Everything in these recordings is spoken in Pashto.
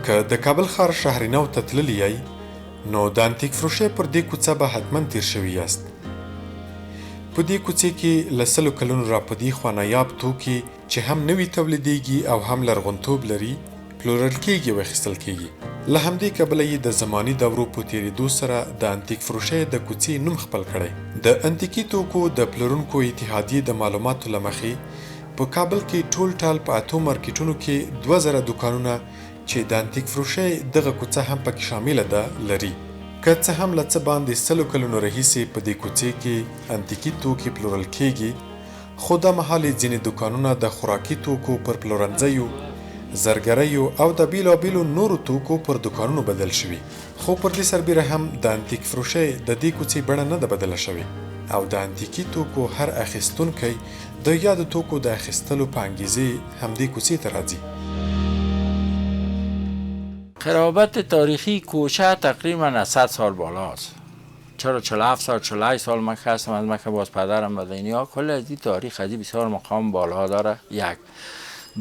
که د کابل ښار شهرینو ته تللي یئ نو د انتیک فروشۍ پر دې کوڅه به حتما تیر شوي یاست. په دې کوڅې کې له 100 کلونو را په دې خوا نایاب توکي چې هم نوي تولیدیږي او هم لرغونتوب لري پلورل کېږي او اخیستل کېږي. له همدې کبله یې د زماني دورو په تېرېدو سره د انتیک فروشۍ د کوڅې نوم خپل کړی. د انتیکي توکو د پلورونکو اتحادیې د معلوماتو له مخې په کابل کې ټول ټال په 8 مارکیټونو کې 2000 دوکانونه چې د انتیک فروشۍ دغه کوڅه هم پکې شامله ده لري. که څه هم له څه باندې 100 کلونو راهیسې په دې کوڅې کې انتیکي توکي پلورل کېږي، خو دا مهال ځینې دوکانونه د خوراکي توکو پر پلورنځیو، زرګریو او د بیلابیلو نورو توکو پر دوکانونو بدل شوي. خو پر دې سربیره هم د انتیک فروشۍ د دې کوڅې بڼه نه ده بدله شوې او د انتیکي توکو هر اخیستونکی د یادو توکو د اخیستلو په انګیزې همدې کوڅې ته راځي. قرابت تاریخی کوچه تقریبا 100 سال بالاست. چرا 47 سال 48 سال من که هستم، از من که باز پدرم و دینیا کل از این تاریخ از بسیار مقام بالا داره. یک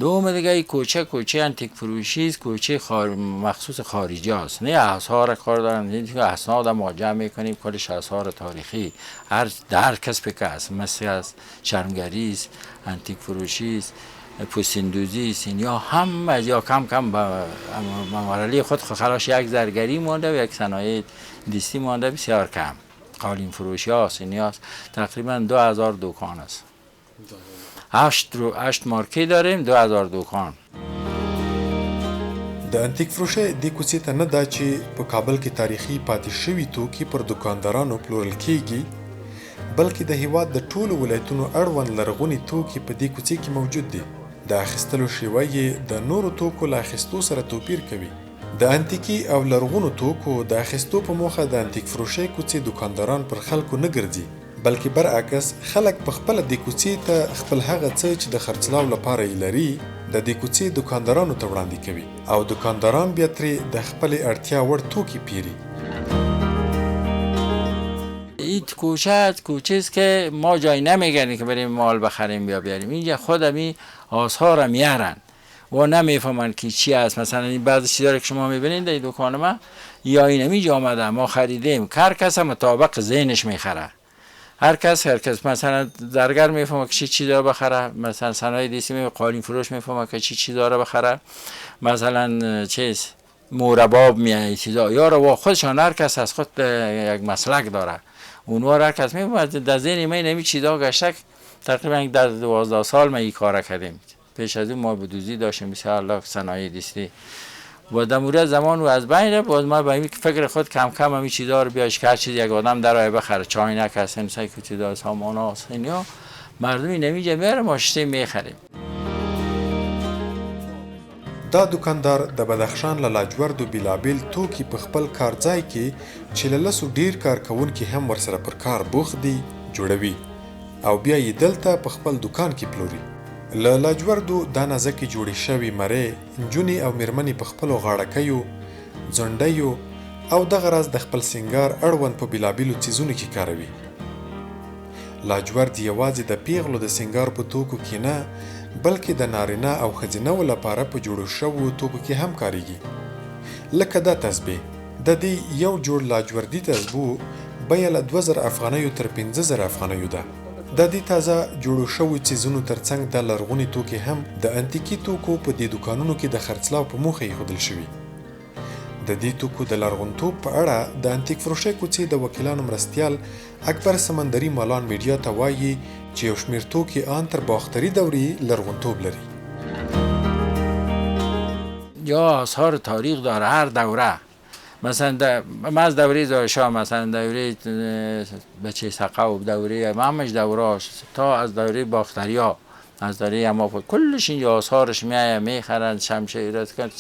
دوم دیگه این کوچه انتیک فروشی است، کوچه مخصوص خارجی است، نه آثار کار دارن، نه اسناد ما جمع میکنیم، کلش آثار تاریخی هر کسب که است، مثل از شرمگری است، انتیک فروشی است، پوستیندوزی است، یا هم از یا کم به مرحله خود خلاص یک زرگری مانده و یک صنایع دستی مانده بسیار کم. قالین فروشی هست، اینیاست، تقریبا 2000 دکان است. 8 مارکه داریم، 2000 دکان. د انتیک فروشۍ دې کوڅې ته نه دا چې په کابل کې تاریخي پاتې شوي توکي پر دوکاندارانو پلورل کېږي، بلکې د هیواد د ټولو ولایتونو اړوند لرغوني توکي په دې کوڅې کې موجود دي. د اخیستلو شیوه یې د نورو توکو له اخیستو سره توپیر کوي. د انتیکي او لرغونو توکو د اخیستو په موخه د انتیک فروشۍ کوڅې دوکانداران پر خلکو نه ګرځي، بلکې برعکس خلک په خپله دې کوڅې ته خپل هغه څه چې د خرڅلاو لپاره یې لري د دې کوڅې دوکاندارانو ته وړاندې کوي او دوکانداران بیا ترې د خپلې اړتیا وړ توکي پیري. این کوچه است که ما جایی نمیگردیم که بریم مال بخریم یا بیاریم. اینجا خودمی آثار میارن و نمیفهمن که چی است. مثلا این بعضی چیزا که شما میبینید در دکان ما یا این اینجا آمده ما خریدیم، هر کس مطابق ذهنش میخره. هر کس مثلا زرگر میفهمه که چی چیزا رو بخره، مثلا صنایع دستی قالین فروش میفهمه که چی چیزا رو بخره، مثلا چیز مرباب میای چیزا یا رو خودشان هر کس از خود یک مسلک داره. اونها هر کس میفهمه در ذهن من نمی چیزا گشته. تقریبا در 12 سال ما این کارا کردیم. پیش از اون ما بدوزی داشتیم بسیار الله صنایع دستی و در مورد زمان و از بین باز ما با این فکر خود کم کم همین چیزا رو بیاش که هر چیز یک آدم درای بخره، چاینک هست، مثلا چیزا سامان هست، اینا مردمی نمیجه میاره ما شته میخریم. دا دوکاندار د بدخشان له لاجوردو بیلابیل توکي په خپل کارځای کې چې له لسو ډیر کارکوونکي هم ورسره پر کار بوخت دي جوړوي او بیا یې دلته په خپل دوکان کې پلوري. له لاجوردو دا نازکې جوړې شوي مرۍ نجونې او میرمنې په خپلو غاړکیو، ځونډیو او دغه راز د خپل سینګار اړوند په بیلابیلو څیزونو کې کاروي. لاجورد یوازې د پیغلو د سینګار په توکو کې نه، بلکې د نارینه او ښځینه‌و لپاره په جوړو شویو توکو کې هم کاریږي. لکه دا تسبیح، د دې یو جوړ لاجوردي تسبو بیه له 2000 افغانیو تر 5000 افغانیو ده. د دې تازه جوړو شویو څیزونو ترڅنګ د لرغوني توکي هم د انتیکي توکو په دې دوکانونو کې د خرڅلاو په موخه ایښودل شوي. د دې توکو د لرغونتوب په اړه د انتیک فروشۍ کوڅې د وکیلانو مرستیال اکبر سمندري مالان میډیا ته وایي چې یو شمېر توکي آن تر باختري دورې لرغونتوب لري. یا آثار تاریخ داره هر دوره. مثلا از دوره زایشا، مثلا دوره بچه سقاو، دوره همش دورهاش تا از دوره باختریا، از دوره اماپا کلش اینجا آثارش میایه میخرن، شمشیرات کن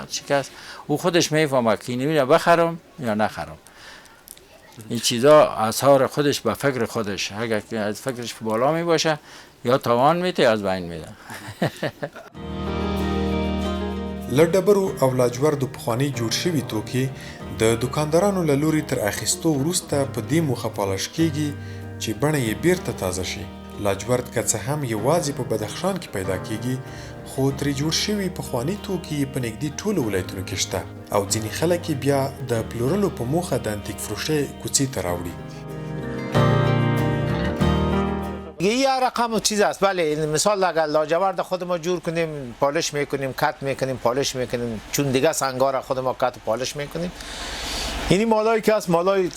شکست او خودش میفهمه که نمیره بخرم یا نخرم. این چیزا آثار خودش به فکر خودش، اگر از فکرش بالا می باشه یا تاوان میته از بین میده. له ډبرو او لاجوردو پخواني جوړ شوي توکي د دوکاندارانو له لوري تر اخیستو وروسته په دې موخه پالش کېږي چې بڼه یې بیرته تازه شي. لاجورد که څه هم یوازې په بدخشان کې پیدا کیږي خو ترې جوړ شوي پخواني توکي په نږدې ټولو ولایتونو کې شته او ځینې خلک یې بیا د پلورلو په موخه د انتیک فروشۍ کوڅې ته راوړي. یه رقم چیز است. بله مثال اگر لاجورد خود ما جور کنیم، پالش میکنیم، کت میکنیم، پالش میکنیم، چون دیگه سنگا را خود ما کت و پالش میکنیم. یعنی مالایی که است مالای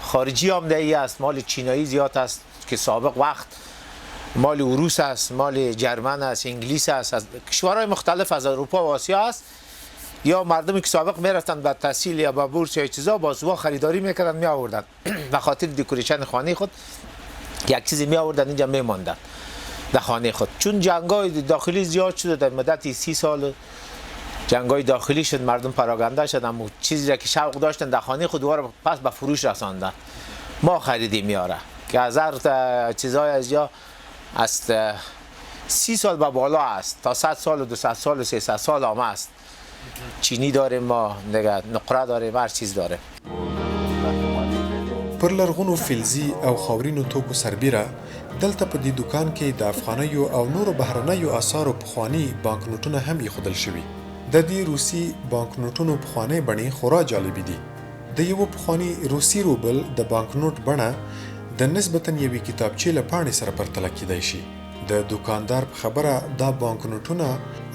خارجی آمده‌ای است، مال چینایی زیاد است که سابق وقت مال روس است، مال جرمن است، انگلیس است، از کشورهای مختلف از اروپا و آسیا است. یا مردمی که سابق میرفتند به تحصیل یا به بورس یا چیزا با زوا خریداری میکردن می آوردن به خاطر دکوریشن خانه خود یک چیزی می آوردن اینجا میماندن در خانه خود. چون جنگای داخلی زیاد شده در مدت 30 سال جنگای داخلی شد، مردم پراگنده شدن و چیزی را که شوق داشتن در خانه خود دوباره پس به فروش رساندن. ما خریدیم میاره که از هر چیزای از جا است 30 سال به بالا است تا 100 سال و 200 سال و 300 سال هم است. چینی داریم، ما دیگه نقره داریم، هر چیز داریم. پر لرغونو فلزي او خاورینو توکو سربیره دلته په دې دکان کې د افغانیو او نورو بهرنیو آثارو پخواني بانکنوټونه هم ایښودل شوي. د دې روسي بانکنوټونو پخوانۍ بڼې خورا جالبې دي. د یو پخواني روسي روبل د بانکنوټ بڼه د نسبتاً یوې کتابچې له پاڼې سره پرتله کیدای شي. د دکاندار په خبره دا بانکنوټونه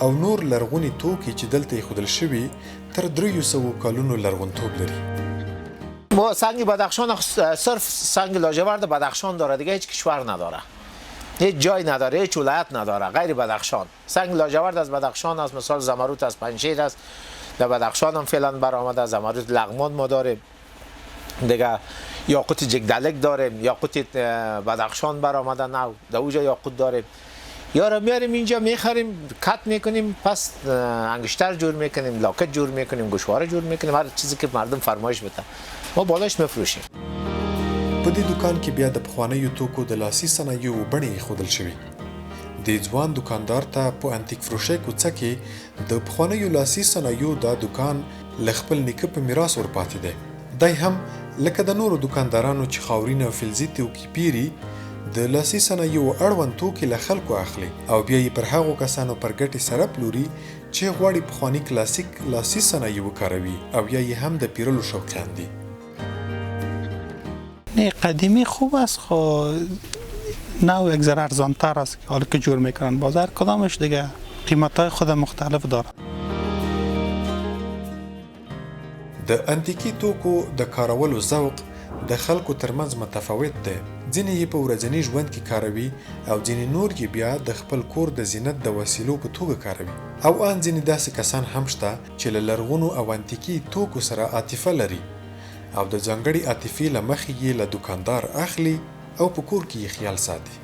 او نور لرغوني توکي چې دلته ایښودل شوي تر 300 کلونو لرغونتوب لري. ما سنگ بدخشان صرف سنگ لاجورد بدخشان داره، دیگه هیچ کشور نداره، هیچ جای نداره، هیچ ولایت نداره غیر بدخشان. سنگ لاجورد از بدخشان است، مثال زمرد از پنجشیر است، در بدخشان هم فعلا برآمده. زمرد لغمان ما داریم دیگه، یاقوت جگدلک داریم، یاقوت بدخشان برآمده نو در اونجا یاقوت داریم. یا را میاریم اینجا میخریم، کت میکنیم، پس انگشتر جور میکنیم، لاکت جور میکنیم، گوشواره جور میکنیم، هر چیزی که مردم فرمایش بده ما بالاش میفروشیم. په دې دکان کې بیا د پخوانیو توکو د لاسي صنایعو بڼې ایښودل شوي. د ځوان دکاندار ته په انتیک فروشۍ کوڅه کې د پخوانیو لاسي صنایعو دا دکان له خپل نیکه په میراث ورپاتې دی. دی هم لکه د نورو دکاندارانو چې خاورین او فلزي توکي پیري د لاسي صنایعو اړوند توکي له خلکو اخلي او بیا یې پر هغو کسانو پر ګټې سره پلوري چې غواړي پخواني کلاسیک لاسي صنایع وکاروي او یا یې هم د پیرلو شوقیان دي. نه قدیمی خوب است، خو نوع یک ذره ارزانتر است که حالا که جور میکنن بازار کدامش دیگه قیمتای خود مختلف داره. د انتیکي توکو د کارولو ذوق د خلکو ترمنځ متفاوت دی. ځینې یې په ورځني ژوند کې کاروي او ځینې نور یې بیا د خپل کور د زینت د وسیلو په توګه کاروي. او ان ځینې داسې کسان هم شته چې له لرغونو او انتیکي توکو سره عاطفه لري او د ځانګړي عاطفې له مخې یې له دکاندار اخلي او په کور کې یې خیال ساتي.